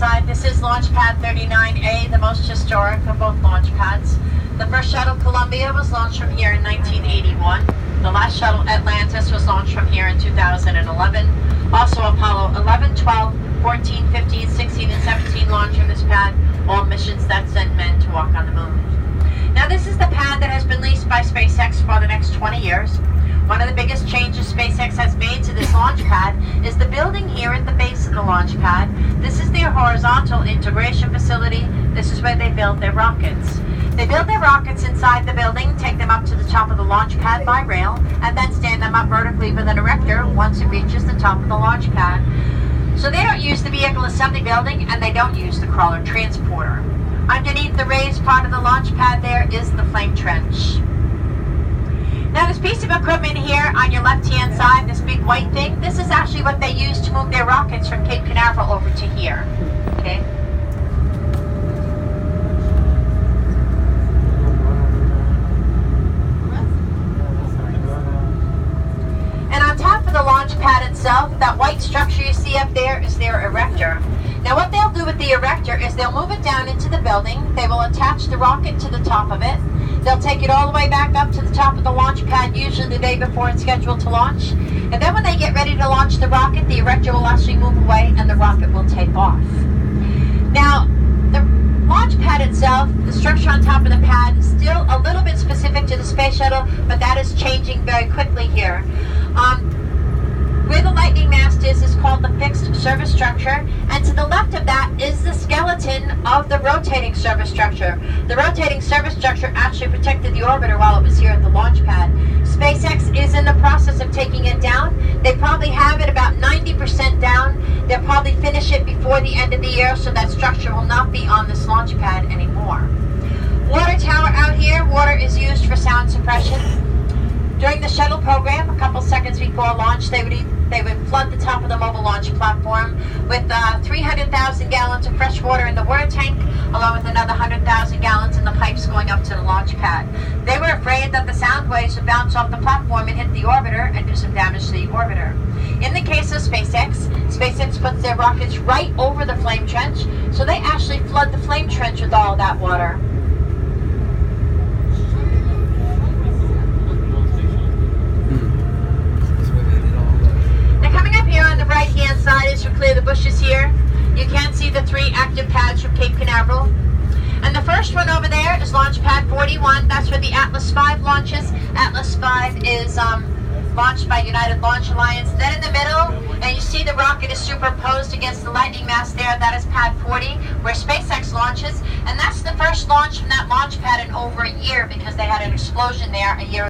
side, this is Launch Pad 39A, the most historic of both launch pads. The first shuttle, Columbia, was launched from here in 1981. The last shuttle, Atlantis, was launched from here in 2011. Also Apollo 11, 12, 14, 15, 16, and 17 launched from this pad, all missions that send men to walk on the moon. Now this is the pad that has been leased by SpaceX for the next 20 years. One of the biggest changes SpaceX has made to this launch pad is the building here at the base of the launch pad. This is their horizontal integration facility. This is where they build their rockets. They build their rockets inside the building, take them up to the top of the launch pad by rail, and then stand them up vertically with an erector once it reaches the top of the launch pad. So they don't use the vehicle assembly building, and they don't use the crawler transporter. Underneath the raised part of the launch pad there is the flame trench. Now this piece of equipment here on your left-hand side, this big white thing, this is actually what they use to move their rockets from Cape Canaveral over to here. Okay. And on top of the launch pad itself, that white structure you see up there is their erector. Now what they'll do with the erector is they'll move it down into the building, they will attach the rocket to the top of it, they'll take it all the way back up to the top of the launch pad, usually the day before it's scheduled to launch, and then when they get ready to launch the rocket, the erector will actually move away and the rocket will take off. Now, the launch pad itself, the structure on top of the pad, is still a little bit specific to the space shuttle, but that is changing very quickly here. Where the lightning mast is called the fixed service structure, and to the left of that is the skeleton of the rotating service structure. The rotating service structure actually protected the orbiter while it was here at the launch pad. SpaceX is in the process of taking it down. They probably have it about 90% down. They'll probably finish it before the end of the year, so that structure will not be on this launch pad anymore. Water tower out here. Water is used for sound suppression. During the shuttle program, a couple seconds before launch, they would flood the top of the mobile launch platform with 300,000 gallons of fresh water in the water tank, along with another 100,000 gallons in the pipes going up to the launch pad. They were afraid that the sound waves would bounce off the platform and hit the orbiter and do some damage to the orbiter. In the case of SpaceX puts their rockets right over the flame trench, so they actually flood the flame trench with all that water. Right-hand side, as you clear the bushes here, you can see the 3 active pads from Cape Canaveral. And the first one over there is Launch Pad 41. That's where the Atlas V launches. Atlas V is launched by United Launch Alliance. Then in the middle, and you see the rocket is superimposed against the lightning mast there. That is Pad 40, where SpaceX launches. And that's the first launch from that launch pad in over a year, because they had an explosion there a year ago.